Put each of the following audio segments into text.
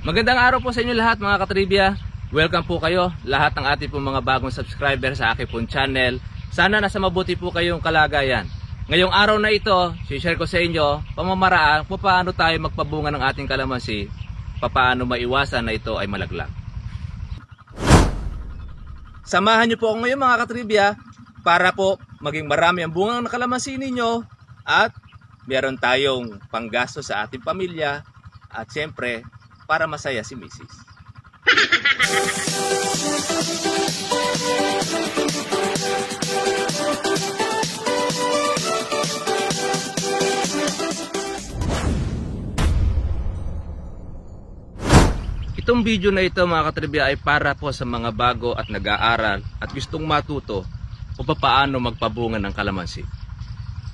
Magandang araw po sa inyo lahat mga katribya. Welcome po kayo lahat ng ating po mga bagong subscriber sa aking pong channel. Sana nasa mabuti po kayong kalagayan. Ngayong araw na ito, share ko sa inyo pamamaraan kung paano tayo magpabunga ng ating kalamansi, paano maiwasan na ito ay malaglag. Samahan niyo po ako ngayon mga katribya para po maging marami ang bunga ng kalamansi ninyo at meron tayong panggasto sa ating pamilya at siyempre para masaya si Mrs. Itong video na ito mga katribya ay para po sa mga bago at nag-aaral at gustong matuto kung paano magpabunga ng kalamansi.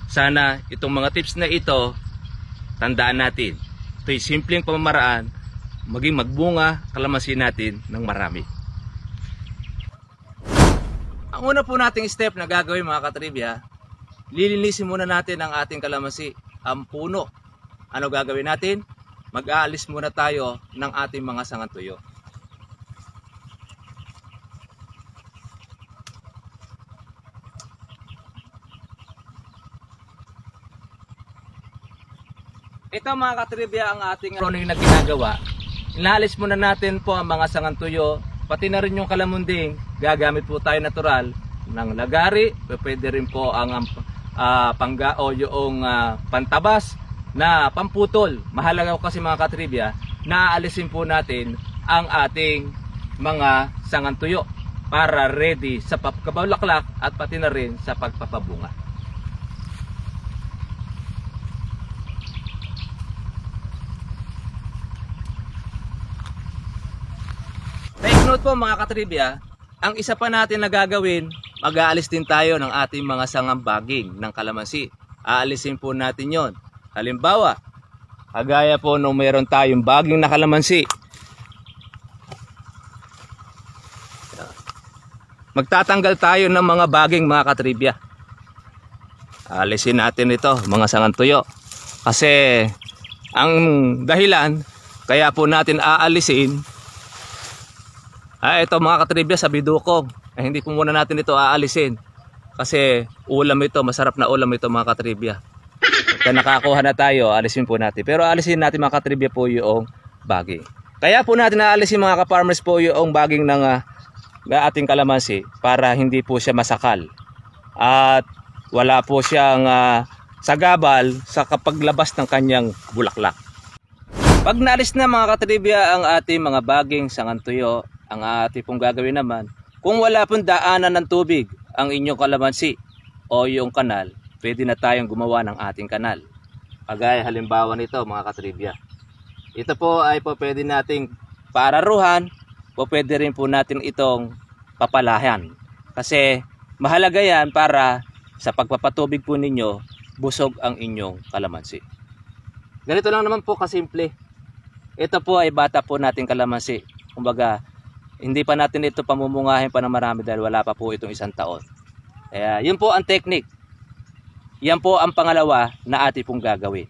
Sana itong mga tips na ito tandaan natin. Ito'y simpleng pamamaraan maging magbunga kalamansi natin ng marami. Ang una po nating step na gagawin mga katribya, lilinisin muna natin ang ating kalamansi, ang puno. Ano gagawin natin? Mag-aalis muna tayo ng ating mga sangang tuyo. Ito mga katribya ang ating running na ginagawa. Inaalis muna natin po ang mga sangang tuyo, pati na rin yung kalamunding. Gagamit po tayo natural ng lagari, pwede rin po ang pangga o yung pantabas na pamputol. Mahalaga kasi mga katribya na aalisin po natin ang ating mga sangang tuyo para ready sa pagkabulaklak at pati na rin sa pagpapabunga. Take note po mga katribya, ang isa pa natin na gagawin, mag-aalis din tayo ng ating mga sangang baging ng kalamansi. Aalisin po natin yon. Halimbawa, kagaya po nung meron tayong baging na kalamansi. Magtatanggal tayo ng mga baging mga katribya. Alisin natin ito, mga sangang tuyo. Kasi ang dahilan, kaya po natin aalisin, ito mga katribya sa biduko. Hindi po muna natin ito aalisin. Kasi ulam ito, masarap na ulam ito mga katribya. Kaya nakakuha na tayo, alisin po natin. Pero alisin natin mga katribya po yung baging. Kaya po natin aalisin mga ka-farmers po yung baging ng ating kalamansi para hindi po siya masakal. At wala po siyang sagabal sa kapaglabas ng kanyang bulaklak. Pag naalis na mga katribya ang ating mga baging sangang tuyo, ang ating pong gagawin naman, kung wala pong daanan ng tubig ang inyong kalamansi o yung kanal, pwede na tayong gumawa ng ating kanal. Kagaya halimbawa nito mga katribya. Ito po ay po pwede nating pararuhan, po pwede rin po natin itong papalahan. Kasi mahalaga yan para sa pagpapatubig po ninyo, busog ang inyong kalamansi. Ganito lang naman po kasimple. Ito po ay bata po nating kalamansi. Kumbaga, hindi pa natin ito pamumungahin pa ng marami dahil wala pa po itong 1 taon. Kaya yun po ang technique. Yan po ang pangalawa na ating pong gagawin.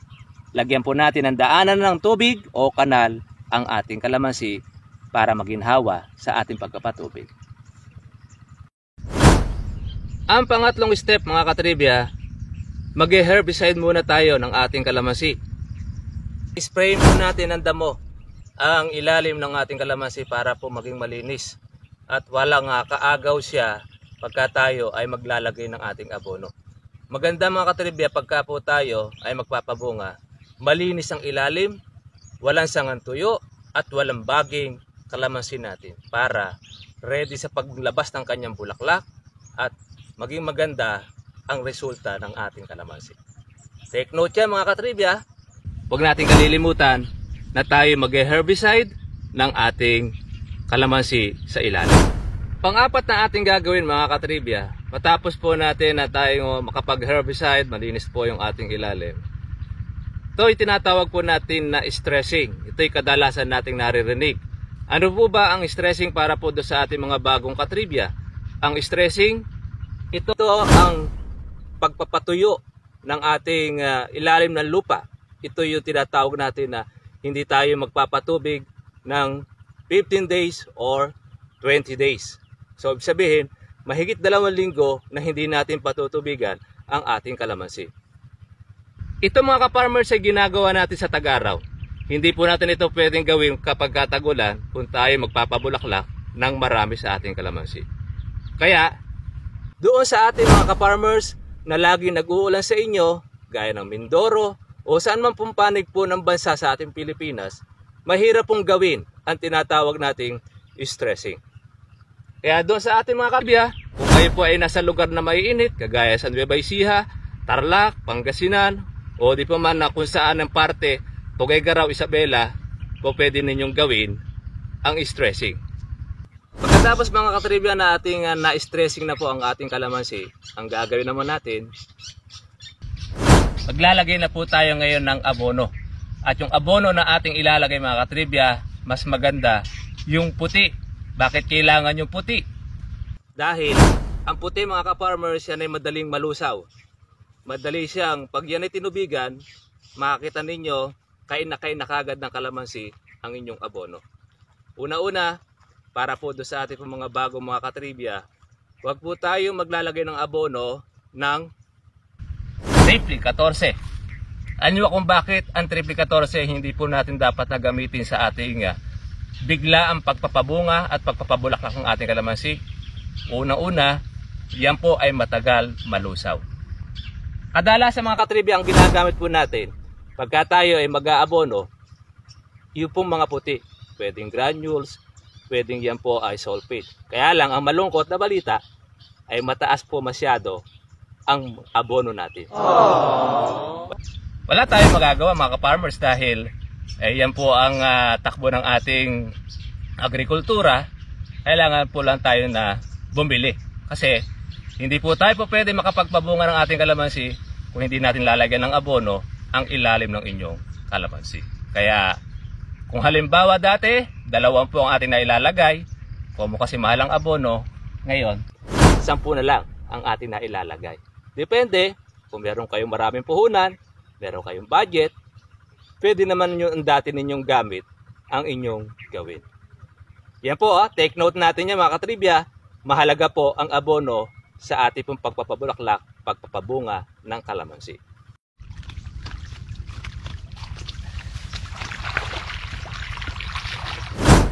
Lagyan po natin ng daanan ng tubig o kanal ang ating kalamansi para maginhawa sa ating pagpapatubig. Ang pangatlong step mga katribya, mag-herbicide muna tayo ng ating kalamansi. Spray po natin ng damo ang ilalim ng ating kalamansi para po maging malinis at walang kaagaw siya pagka tayo ay maglalagay ng ating abono. Maganda mga katribya pagka po tayo ay magpapabunga, malinis ang ilalim, walang sangang tuyo at walang baging kalamansi natin para ready sa paglabas ng kanyang bulaklak at maging maganda ang resulta ng ating kalamansi. Take note yan mga katribya, huwag natin kalilimutan na tayo mag-herbicide ng ating kalamansi sa ilalim. Pang-apat na ating gagawin mga katribya, matapos po natin na tayo makapag-herbicide, malinis po yung ating ilalim. Ito tinatawag po natin na stressing. Ito'y kadalasan nating naririnig. Ano po ba ang stressing para po do sa ating mga bagong katribya? Ang stressing, ito ang pagpapatuyo ng ating ilalim ng lupa. Ito yung tinatawag natin na hindi tayo magpapatubig ng 15 days or 20 days. So ibig sabihin, mahigit 2 linggo na hindi natin patutubigan ang ating kalamansi. Ito mga ka-farmers ay ginagawa natin sa tag-araw. Hindi po natin ito pwedeng gawin kapag katagulan kung tayo magpapabulaklak ng marami sa ating kalamansi. Kaya, doon sa ating mga ka-farmers na lagi nag-uulan sa inyo, gaya ng Mindoro o saan man pong panig po ng bansa sa ating Pilipinas, mahirap pong gawin ang tinatawag nating stressing. Kaya doon sa ating mga kabya, kung kayo po ay nasa lugar na maiinit, kagaya sa Nueva Ecija, Tarlac, Pangasinan, o di pa man na kung saan ang parte, Tuguegarao, Isabela, po pwede ninyong gawin ang stressing. Pagkatapos mga katribya na ating na-stressing na po ang ating kalamansi, ang gagawin naman natin, maglalagay na po tayo ngayon ng abono. At yung abono na ating ilalagay mga katribya, mas maganda yung puti. Bakit kailangan yung puti? Dahil ang puti mga ka-farmers, yan ay madaling malusaw. Madali siyang, pag yan ay tinubigan, makakita ninyo, kain na kagad ng kalamansi ang inyong abono. Una-una, para po doon sa ating mga bagong mga katribya, huwag po tayo maglalagay ng abono ng triple 14. Ano kung bakit ang triple 14 hindi po natin dapat na gamitin sa ating bigla ang pagpapabunga at pagpapabulaklak ng ating kalamansi? Una-una, yan po ay matagal malusaw. Kadalasan mga katribya, ang ginagamit po natin pagka tayo ay mag-aabono, yung pong mga puti, pwedeng granules, pwedeng yan po ay sulfate. Kaya lang, ang malungkot na balita ay mataas po masyado ang abono natin. Aww. Wala tayong magagawa mga ka-farmers dahil yan po ang takbo ng ating agrikultura. Kailangan po lang tayo na bumili. Kasi hindi po tayo po pwede makapagpabunga ng ating kalamansi kung hindi natin lalagyan ng abono ang ilalim ng inyong kalamansi. Kaya kung halimbawa dati, 2 po ang ating nailalagay, kung kasi mahal ang abono, ngayon 10 na lang ang ating nailalagay. Depende kung meron kayong maraming puhunan, meron kayong budget, pwede naman yung dati ninyong gamit ang inyong gawin. Yan po, take note natin yan mga katribya, mahalaga po ang abono sa ating pong pagpapabulaklak, pagpapabunga ng kalamansi.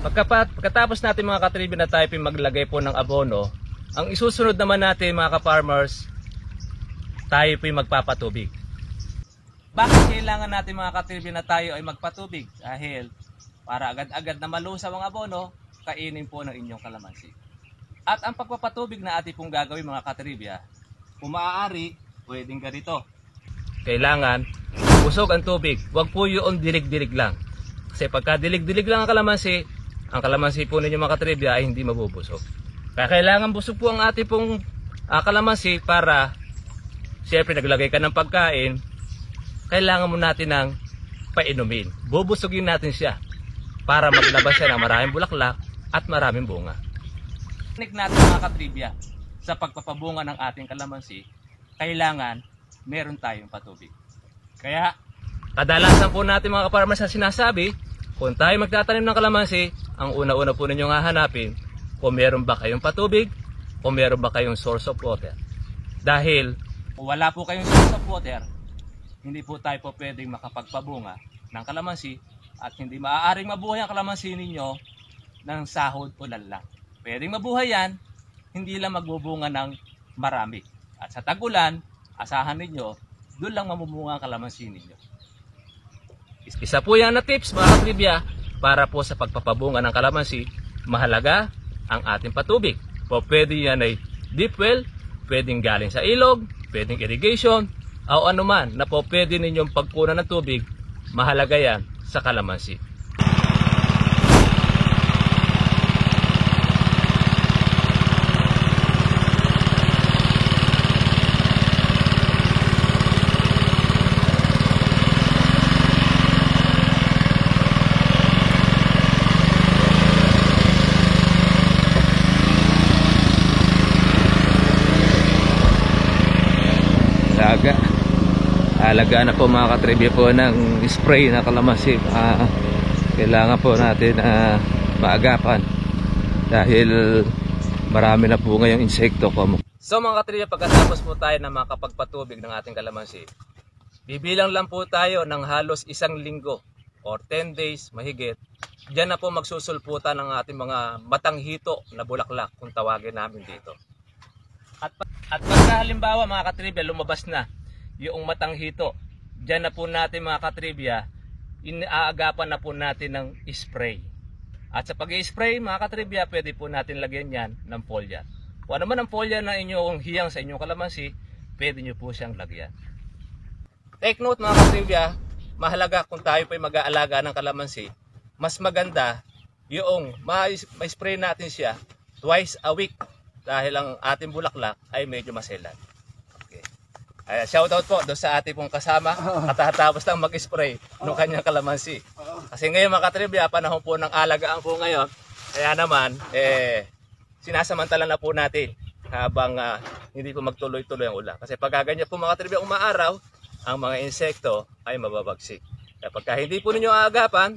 Pagkatapos natin mga katribya na tayo maglagay po ng abono, ang isusunod naman natin mga ka-farmers, tayo po magpapatubig. Bakit kailangan natin mga katribya na tayo ay magpatubig? Dahil para agad-agad na malusaw ang abono, kainin po ng inyong kalamansi. At ang pagpapatubig na ating pong gagawin mga katribya, kung maaari, pwedeng ganito. Kailangan busog ang tubig, huwag po yung dilig-dilig lang. Kasi pagka dilig-dilig lang ang kalamansi po ninyo mga katribya ay hindi mabubusog. Kaya kailangan busog po ang ating pong kalamansi para siyempre naglagay ka ng pagkain, kailangan mo natin ng painumin. Bubusugin natin siya para maglabas siya ng maraming bulaklak at maraming bunga. Teknik natin mga katribya sa pagpapabunga ng ating kalamansi, kailangan meron tayong patubig. Kaya kadalasan po natin mga ka-farmers na sinasabi, kung tayo magtatanim ng kalamansi, ang una-una po ninyong hahanapin kung meron ba kayong patubig o meron ba kayong source of water. Dahil kung wala po kayong source of water, hindi po tayo po pwedeng makapagpabunga ng kalamansi at hindi maaaring mabuhay ang kalamansi ninyo ng sahod o lanlang. Pwedeng mabuhay yan, hindi lang magbubunga ng marami. At sa tag-ulan, asahan ninyo, doon lang mamumunga ang kalamansi ninyo. Isa po yan na tips mga katribya para po sa pagpapabunga ng kalamansi, mahalaga ang ating patubig. Po pwede yan ay deep well, pwedeng galing sa ilog, pwedeng irrigation, o anuman na po pwede ninyong pagkunan ng tubig, mahalaga yan sa kalamansi. Alaga na po mga katribya po ng spray na kalamansi. kailangan po natin maagapan dahil marami na po ngayong insekto ko. So mga katribya, pagkatapos po tayo na makapagpatubig ng ating kalamansi, bibilang lang po tayo ng halos 1 linggo or 10 days mahigit. Diyan na po magsusulputan ng ating mga matanghito na bulaklak kung tawagin namin dito. At pagka halimbawa mga katribya, lumabas na yung matanghito, diyan na po natin mga katribya, inaagapan na po natin ng spray. At sa pag-i-spray mga katribya, pwede po natin lagyan yan ng foliar. Kung ano man ang foliar na inyong hiyang sa inyong kalamansi, pwede nyo po siyang lagyan. Take note mga katribya, mahalaga kung tayo po ay mag-aalaga ng kalamansi, mas maganda yung ma-spray natin siya twice a week dahil ang ating bulaklak ay medyo maselan. Okay. Shoutout po doon sa ating pong kasama, katatapos lang mag-spray ng kanyang kalamansi. Kasi ngayon mga katribya, panahon po ng alagaan po ngayon, kaya naman sinasamantala na po natin habang hindi po magtuloy-tuloy ang ulan. Kasi pag ganyan po mga katribya umaaraw, ang mga insekto ay mababagsik. Kaya pagka hindi po ninyo aagapan,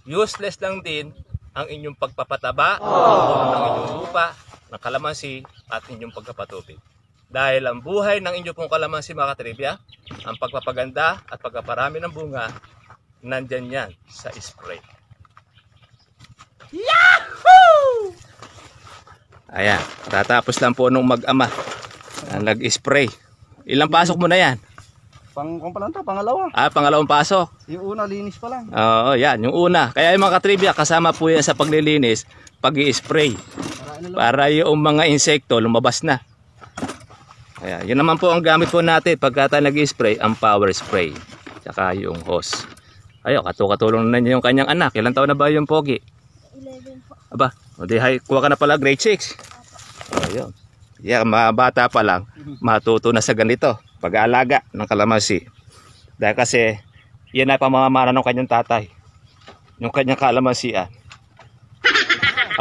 useless lang din ang inyong pagpapataba ng inyong lupa, ng kalamansi at inyong pagpapatubig. Dahil ang buhay ng inyong pong kalamansi mga katribya, ang pagpapaganda at pagpaparami ng bunga, nandyan yan sa spray. Yahoo! Ayan, tatapos lang po nung mag-ama nag-spray. Ilang pasok mo na yan? Pangalawa. Pangalawang pasok. Yung una, linis pa lang. Oo, yan, yung una. Kaya yung mga katribya, kasama po yan sa paglilinis, pag-i-spray. Para yung mga insekto lumabas na. Kaya, yun naman po ang gamit po natin pagka tayo nag-i-spray, ang power spray. Tsaka yung hose. Ayo, katulong na niya yung kanyang anak. Ilang taon na ba yung pogi? 11 po. Aba, kuha ka na pala grade 6. Ayun. Yeah, bata pa lang, matuto na sa ganito, pag-aalaga ng kalamansi. Dahil kasi, yan ay pamamana ng kanyang tatay. Yung kanyang kalamansian.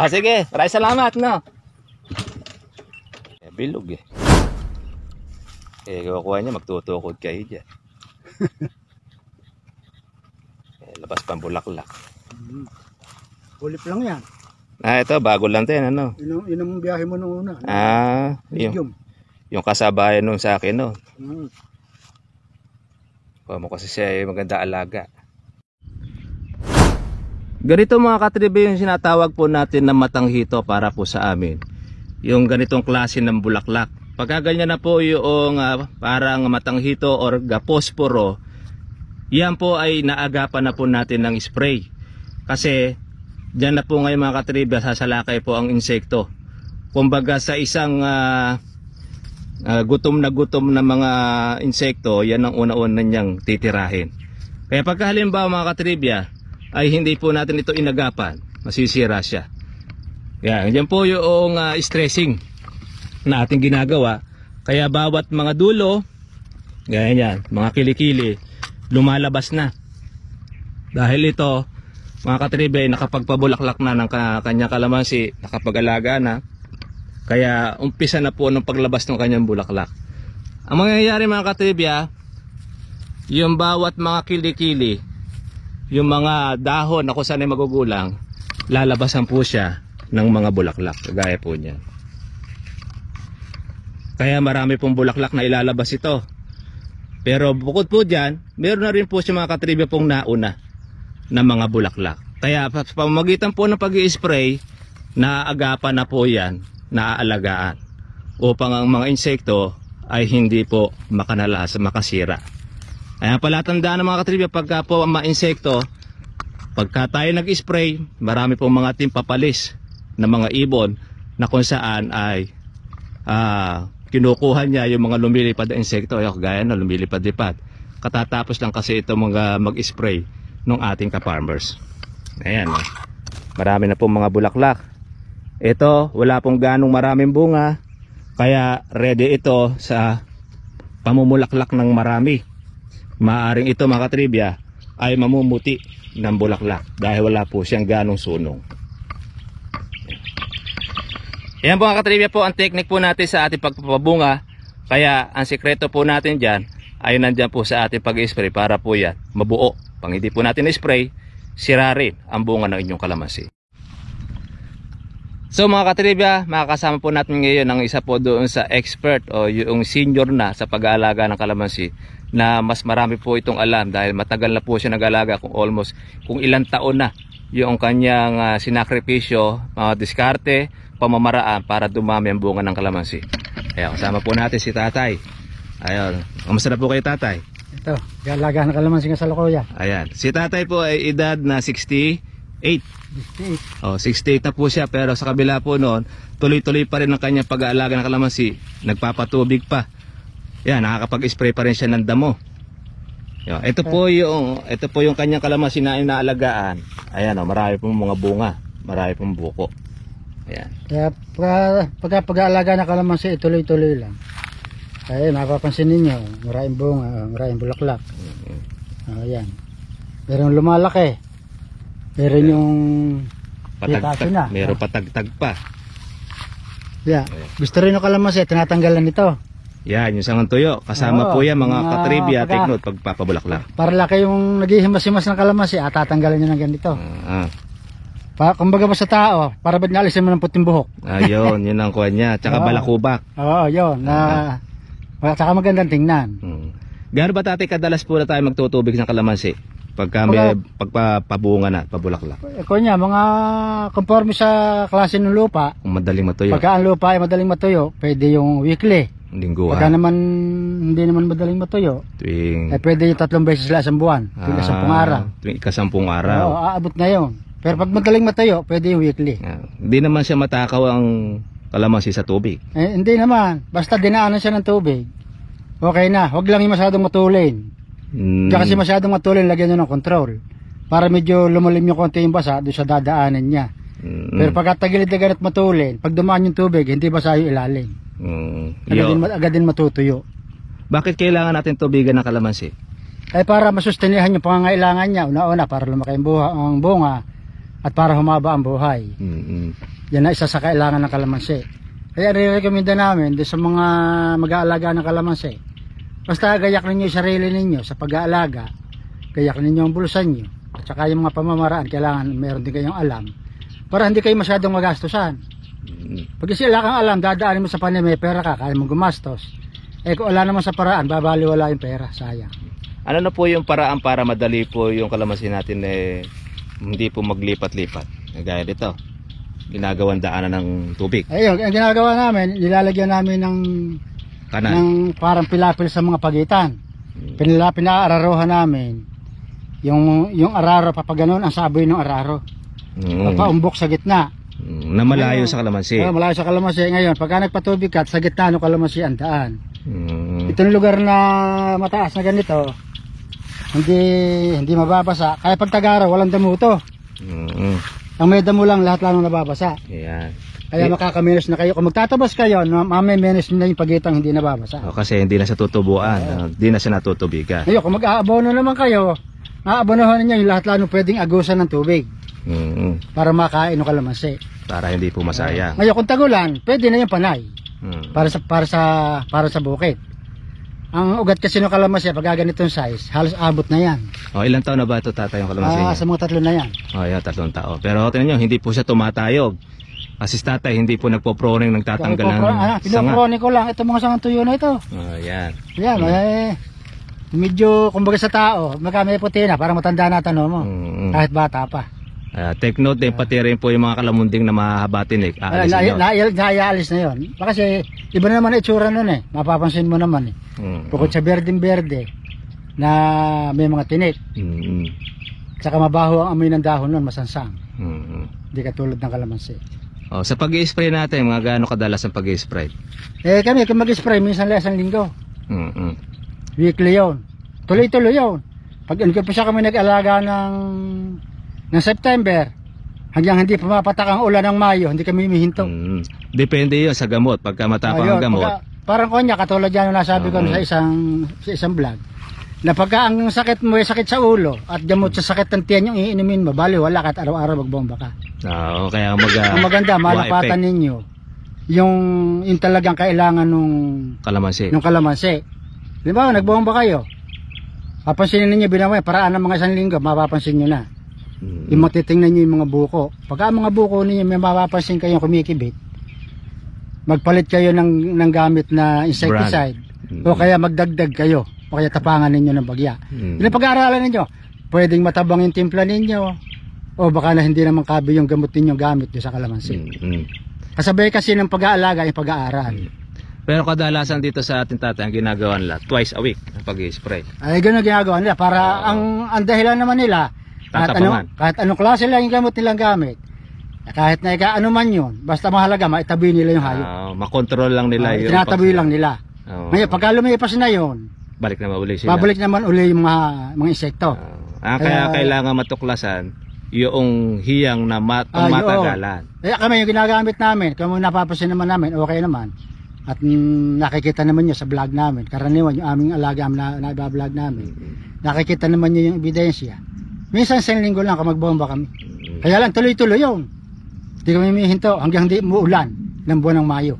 Sige, maraming salamat, no? Bilog eh. Kukuha niya, magtutukod kayo dyan. Labas pang bulaklak. Ulip lang yan. Ito, bago lang din, ano? Yun ang biyahe mo nung una. Yung kasabayan nung sa akin, no? Mm. Kuha mo kasi siya ay maganda alaga. Ganito mga katribya yung sinatawag po natin na matanghito para po sa amin. Yung ganitong klase ng bulaklak. Pagka ganyan na po yung parang matanghito or gaposporo, yan po ay naagapan na po natin ng spray. Kasi diyan na po ngayon mga katribya sasalakay po ang insekto. Kumbaga sa isang gutom na mga insekto, yan ang una-una niyang titirahin. Kaya pagka halimbawa mga katribya ay hindi po natin ito inagapan, masisira siya. Yan po yung stressing na ating ginagawa. Kaya bawat mga dulo, ganyan, mga kilikili, lumalabas na. Dahil ito, mga katribya, nakapagpabulaklak na ng kanyang kalamansi, nakapag-alaga na. Kaya umpisa na po ng paglabas ng kanyang bulaklak. Ang mangyayari mga katribya, yung bawat mga kilikili, yung mga dahon na kung saan ay magugulang, lalabasan po siya ng mga bulaklak. Kagaya po niyan. Kaya marami pong bulaklak na ilalabas ito. Pero bukod po dyan, meron na rin po siya mga katribya pong nauna na mga bulaklak. Kaya sa pamamagitan po ng pag-i-spray, naaagapan na po yan, naaalagaan. Upang ang mga insekto ay hindi po makasira. Kaya pala tandaan ng mga katribya, pagka po ang mga insekto, pagka tayo nag-spray, marami pong mga timpapalis na mga ibon na kung saan ay kinukuha niya yung mga lumilipad na insekto, gaya na lumilipad-lipad. Katatapos lang kasi ito mga mag-spray ng ating ka-farmers. Ayan, marami na pong mga bulaklak. Ito, wala pong ganong maraming bunga, kaya ready ito sa pamumulaklak ng marami. Maaring ito mga katribya ay mamumuti ng bulaklak dahil wala po siyang ganong sunong. Yan po mga katribya po ang technique po natin sa ating pagpapabunga. Kaya ang sikreto po natin dyan ay nandyan po sa ating pag-spray para po yan mabuo. Pag hindi po natin spray, sira rin ang bunga ng inyong kalamansi. So mga katribya, makakasama po natin ngayon ang isa po doon sa expert o yung senior na sa pag-aalaga ng kalamansi, na mas marami po itong alam dahil matagal na po siya nag-aalaga, kung ilang taon na yung kanyang sinakripisyo, mga diskarte, pamamaraan para dumami ang bunga ng kalamansi. Ayan, kasama po natin si tatay. Ayun, kamusta na po kayo tatay? Ito, galaga ng kalamansi nga sa Lokoya. Ayan, si tatay po ay edad na 68. 68. Oh, 68 na po siya, pero sa kabila po noon, tuloy-tuloy pa rin ang kanyang pag-aalaga ng kalamansi. Nagpapatubig pa. Yan, nakakapag-spray pa rin siya ng damo. Yan, ito po yung kanyang kalamansi na inaalagaan. Ayan, oh, marami pong mga bunga, marami pong buko. Ayan. Kaya pag-aalaga ng kalamansi, tuloy-tuloy lang. Kaya mapapansin ninyo, maraming bunga, maraming bulaklak. Ayan. Meron lumalaki. Meron yung patagtag na. Meron Ah. patagtag pa. Yeah. Gusto rin ng kalamansi, tinatanggalan nito. Yan, yung sangang tuyo. Kasama Oo, po yan mga katribya, pagka- take note, pagpapabulaklak. Para laki yung naghihimas-himas ng kalamansi, tatanggalan nyo ng ganito. Kumbaga ba sa tao, para ba't naalisin mo ng puting buhok? Ayun, yun ang kuha niya. Tsaka Oo. balakubak. Oo, yun. Tsaka magandang tingnan. Gaano ba tatay kadalas po na tayo magtutubig ng kalamansi? Pagka may pagpapabunga na, pabulaklak. Kunya, mga conforme sa klase ng lupa, Kung madaling matuyo. pagka ang lupa ay madaling matuyo, pwede yung weekly. Lingguhan. Pagka naman hindi naman madaling matuyo, Tuwing pwede yung 3 beses sa isang buwan, tuwing 10 araw. Tuwing ika-10 araw. Oo, aabot na yun. Pero pag madaling matuyo, pwede yung weekly. Hindi naman siya matakaw ang kalamansi sa tubig. Hindi naman, basta dinaanan siya ng tubig, okay na. Huwag lang yung masyadong matulin. Kasi masyadong matulin, lagyan nyo ng control. Para medyo lumalim yung konti yung basa, doon sa dadaanan niya. Pero pagka tagilid na ganit matulin, pag dumaan yung tubig, hindi basa yung ilalim. Agad din matutuyo. Bakit kailangan natin tubigan ng kalamansi? Para masustenihan yung pangangailangan niya, una-una para lumaki ang bunga at para humaba ang buhay. Yan na isa sa kailangan ng kalamansi. Kaya re-recommenda namin doon sa mga mag-aalaga ng kalamansi, basta gayak ninyo yung sarili ninyo sa pag-aalaga, gayak ninyo ang bulsa nyo, at saka yung mga pamamaraan, kailangan meron din kayong alam para hindi kayo masyadong magastusan. Pag sila kang alam, dadaanin mo sa panin, may pera ka, kaya mo gumastos. Kung wala naman sa paraan, babaliwala yung pera, sayang. Ano na po yung paraan para madali po yung kalamansi natin hindi po maglipat-lipat? Gaya dito, ginagawang daanan ng tubig. Ayun, ang ginagawa namin, nilalagyan namin ng parang pilapil sa mga pagitan. Pinaararohan namin yung araro, papaganon ang saboy ng araro. Papaumbok sa gitna. Na malayo sa kalamansi. Malayo sa kalamansi. Ngayon, pagka nagpatubig ka, sa gitna ng kalamansi ang daan. Itong lugar na mataas na ganito, hindi mababasa. Kaya pag tagaraw, walang damuto. Ang may damo lang, lahat lang nababasa. Yan. Kaya makakaminos na kayo. Kung magtatabas kayo, mamiminos na yung pagitang hindi nababasa. Kasi hindi na sa tutubuan, hindi na siya natutubigan. Ngayon, kung mag-aabono naman kayo, aabonohan ninyo yung lahat lang pwedeng agusan ng tubig. Para makain ng kalamansi. Para hindi po masaya. Ngayon, kung tagulan, pwede na yung panay. Para sa bukid. Ang ugat kasi ng kalamansi, pag ganitong size, halos abot na yan. Ilang taon na ba ito tatay yung kalamansi niya? Sa mga 3 na yan. Yan, 3 taon. Pero tingnan nyo, hindi po siya tumatayog. Kasi tatay, hindi po nagpo-proning, nagtatanggal ng sanga. Pinoproning ko lang, ito mga sangang tuyo na ito. Yan. Yan, medyo, kumbaga sa tao, may puti na, parang matanda na tanong mo. Kahit bata pa. Take note din, pati rin po yung mga kalamunding na mahahabatin Naialis na yun. Kasi iba na naman itsura nun mapapansin mo naman Bukod sa berdeng-berde na may mga tinik, saka mabaho ang amoy ng dahon nun, masansang. Hindi katulad ng kalamansi. Sa pag-i-spray natin, mga gaano kadalas ang pag-i-spray? Kami kung mag-spray minsan lang isang linggo. Weekly yun. Tuloy-tuloy yun. Pag pa siya kami nag-alaga ng September, hanggang hindi pumapatak ang ulan ng Mayo, hindi kami humihinto. Depende yun sa gamot. Pagka matapang ang gamot. Parang konya, katulad yan yung nasabi ko sa isang vlog. Na pagka ang sakit mo ay sakit sa ulo at gamot sa sakit ng tiyan yung iinumin mo, bali wala kahit araw-araw magbomba ka. Kaya ang maganda, malapatan ninyo yung talagang kailangan nung kalamansi. Di ba, nagbomba kayo. Papansinin ninyo, binamay, paraan ng mga 1 linggo, mapapansin nyo na. Yung matitingnan nyo yung mga buko. Pagka mga buko ninyo, may mapapansin kayong kumikibit, magpalit kayo ng gamit na insecticide. O kaya magdagdag kayo. O kaya tapangan ninyo ng bagya. Yun ang pag-aaralan ninyo. Pwedeng matabang yung timpla ninyo. O baka na hindi naman kabi yung gamot ninyo gamit sa kalamansi. Kasabay kasi ng pag-aalaga yung pag-aaral. Pero kadalasan dito sa ating tatay, ang ginagawa nila, twice a week ang pag-i-spray. Ay, gano'n ginagawa nila. Para ang dahilan naman nila, kahit anong klase lang yung gamot nilang gamit, kahit na ano man yun, basta mahalaga, maitabi nila yung hayop. Makontrol lang nila yung tinatabi lang nila. Ngayon, pagka lumipas na yun, balik naman uli sila. babalik naman uli yung mga insekto. Kaya kailangan matuklasan yung hiyang na matagalan. Kaya kami yung ginagamit namin, kung napapasin naman namin, okay naman. At nakikita naman nyo sa vlog namin, karaniwan yung aming alaga na iba-vlog namin, nakikita naman nyo yung ebidensya. Minsan sa linggo lang magbomba kami. Kaya lang tuloy-tuloy yun. Hindi kami mihinto hanggang hindi umuulan ng buwan ng Mayo.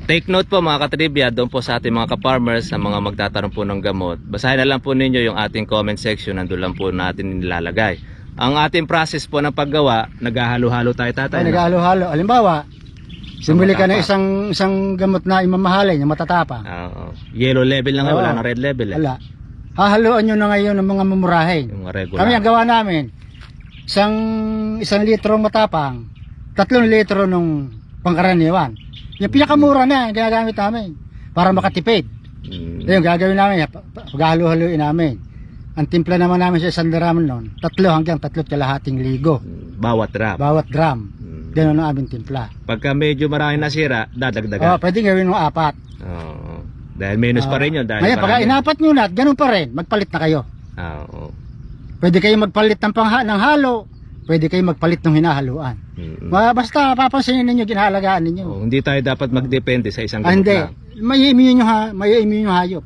Take note po mga katribya, doon po sa ating mga ka-farmers, sa mga magtatanong po ng gamot. Basahin na lang po ninyo yung ating comment section, nandun lang po natin nilalagay. Ang ating process po ng paggawa, naghahalo-halo tayo tatay. Naghahalo-halo. Halimbawa, sumili ka na isang gamot na imamahalin, yung matatapang. Yellow level lang wala na red level. Wala. Hahaluan nyo na ngayon ng mga mamurahin. Kami ang gawa namin, isang litro matapang, 3 litro nung pangkaraniwan. Yung pinakamura na, yung ginagamit namin, para makatipid. Yung gagawin namin, paghahalu-haluin namin. Ang timpla naman namin sa isang drum noon, 3 hanggang 3.5 ligo. Bawat drum. Bawat drum. Ganun ang aming timpla. Pagka medyo marami nasira, dadagdagan. Pwede gawin mo 4. Dahil minus pa rin yun. Ngayon, pagka inapat nyo na, ganun pa rin, magpalit na kayo. Pwede kayo magpalit ng halo, pwede kayo magpalit ng hinahaluan. Basta papansinin ninyo, ginahalagaan ninyo. Hindi tayo dapat magdepende sa isang gamot hindi. lang. May immune yung hayop.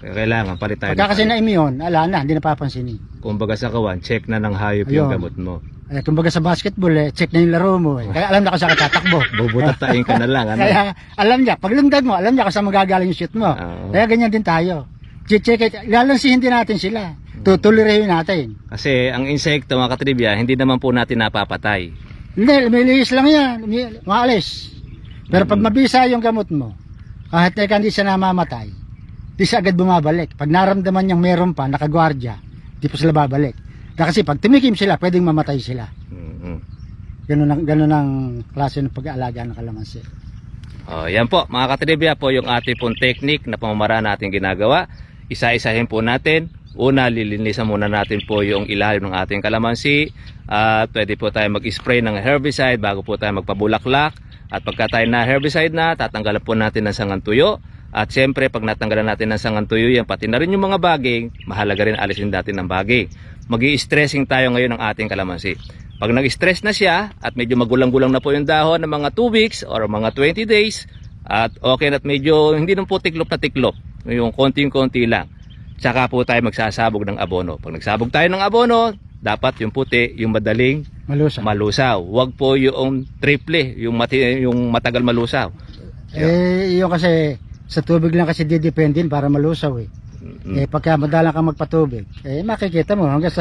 Kailangan palit tayo. Pagka kasi na-immune, ala na, hindi napapansinin. Kumbaga sa kawan, check na ng hayop yung gamot mo. Kumbaga sa basketball, check na yung laro mo. Kaya alam na kung saan ka tatakbo. Bubutatain ka na lang. Kaya alam niya, pag lundag mo, alam niya kung saan magagaling yung shoot mo. Kaya ganyan din tayo. Check it, lalansihin din natin sila. Tutulirehin natin. Kasi ang insekto, mga katribya, hindi naman po natin napapatay. Hindi, lumilihis lang yan. Maalis. Pero pag mabisa yung gamot mo, kahit na hindi siya namamatay, di siya agad bumabalik. Pag naramdaman niyang meron pa, nakagwardya, di po sila babalik. Kasi pag tumikim sila, pwedeng mamatay sila. Ganun ang klase ng pag-aalaga ng kalamansi. Yan po, mga katribya po yung ating pong technique na pamamaraan natin ginagawa. Isa-isahin po natin. Una, lilinisan muna natin po yung ilalim ng ating kalamansi. At pwede po tayo mag-spray ng herbicide bago po tayo magpabulaklak. At pagka tayo na herbicide na, tatanggalan po natin ng sangang tuyo. At syempre, pag natanggalan natin ng sangang tuyo yan, pati na rin yung mga baging, mahalaga rin alisin natin ng baging. Magi-stressing tayo ngayon ng ating kalamansi. Pag nag-stress na siya at medyo magulang-gulang na po yung dahon ng mga 2 weeks or mga 20 days at okay na at medyo hindi nang po tiklop na tiklop, yung konting-konti lang, tsaka po tayo magsasabog ng abono. Pag nagsabog tayo ng abono, dapat yung puti, yung madaling malusaw. Huwag po yung triple, yung matagal malusaw. Yung kasi sa tubig lang kasi didependin para malusaw pagka madalang ka magpatubig, makikita mo hanggang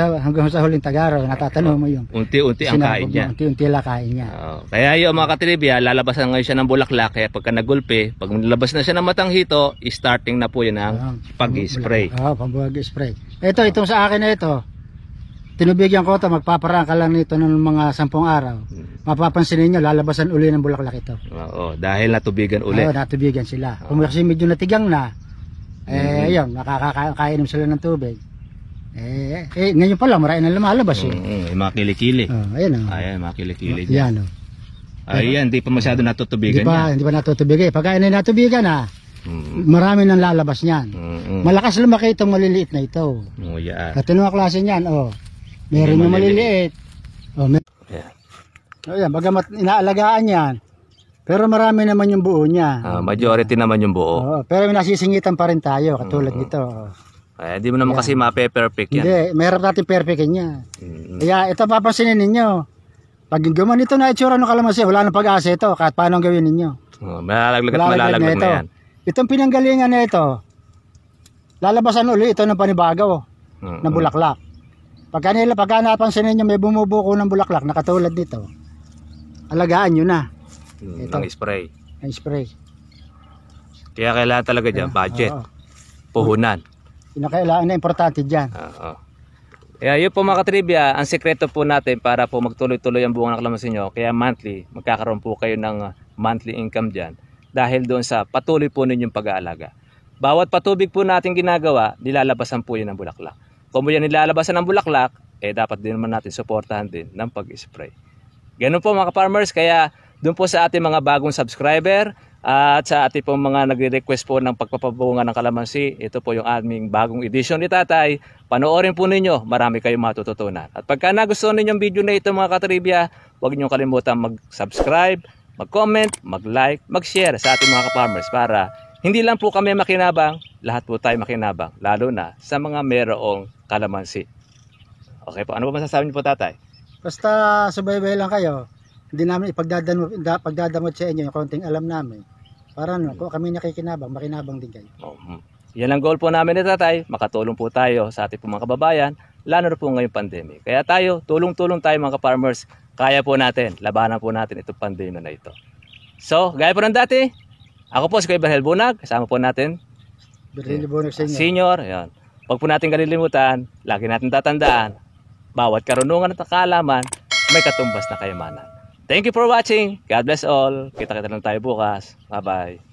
sa huling tagaraw, natatanong mo yung unti-unti ang kain niya. Unti-unti lang kain niya. Kaya yung mga katribya, lalabasan ngayon siya ng bulaklak, kaya pagka nagulpi, pag nalabas na siya ng matanghito, starting na po yun ang pag-spray. Pag-spray. Itong sa akin na ito, tinubigyan ko ito, magpaparaan ka lang nito ng mga 10 araw. Mapapansin niyo, lalabasan uli ng bulaklak ito. Dahil natubigan uli. Natubigan sila. Kung kasi medyo natigang na, ayun, nakakainom sila ng tubig. Ngayon pa lang, marami na lumalabas mga kilikili. Ayan mga kilikili. Yan Ayan, di pa masyado natutubigan niya. Hindi pa natutubigan. Pagka natubigan na, marami nang lalabas niyan. Malakas lumaki itong maliliit na ito. At ano ang klase niyan? Meron na maliliit. Ayan, bagamat inaalagaan yan, pero marami naman yung buo niya. Majority naman yung buo. Pero may nasisingitan pa rin tayo, katulad nito. Hindi mo naman kasi mape-perfect yan. Hindi, mayroon natin perfectin niya. Kaya ito papansinin ninyo. Pag gumanito na itsura ng kalamansi, wala nang pag-asa ito, kahit paano gawin ninyo. Malalaglag na yan. Itong pinanggalingan na ito, lalabasan uli ito ng panibago, ng bulaklak. Pagka napansin ninyo may bumubuko ng bulaklak na katulad nito, alagaan nyo na. Ito. Ng spray. Ang spray. Kaya kailangan talaga dyan, budget, Oo. puhunan. Kinakailangan na importante dyan. Oo. Kaya yun po mga katribya, ang sekreto po natin para po magtuloy-tuloy ang bunga ng kalamansi nyo, kaya monthly, magkakaroon po kayo ng monthly income dyan dahil doon sa patuloy po ninyong pag-aalaga. Bawat patubig po natin ginagawa, nilalabasan po yun ng bulaklak. Kung yan nilalabasan ng bulaklak, dapat din naman natin suportahan din ng pag-spray. Ganun po mga farmers, kaya doon po sa ating mga bagong subscriber at sa ating po mga nagre-request po ng pagpapabunga ng kalamansi, ito po yung aming bagong edition ni Tatay. Panoorin po ninyo, marami kayong matututunan. At pagka nagustuhan ninyo yung video na ito mga katribya, huwag niyo kalimutan mag-subscribe, mag-comment, mag-like, mag-share sa ating mga farmers para hindi lang po kami makinabang, lahat po tayo makinabang, lalo na sa mga merong kalamansi. Okay po, ano ba masasabi niyo po Tatay? Basta subaybay lang kayo. Hindi namin ipagdadamot sa inyo yung konting alam namin. Para kung kami nakikinabang, makinabang din kayo. Yan ang goal po namin ni Tatay, makatulong po tayo sa ating po mga kababayan, lalo na po ngayong pandemic. Kaya tayo, tulong-tulong tayo mga farmers, kaya po natin, labanan po natin itong pandemya na ito. So, gaya po ng dati, ako po si Kuya Berhel Bunag, kasama po natin Berhel Bunag Senior. Yan. Huwag po natin kalilimutan, lagi natin tatandaan, bawat karunungan at kaalaman, may katumbas na kayamanan. Thank you for watching. God bless all. Kita-kita lang tayo bukas. Bye-bye.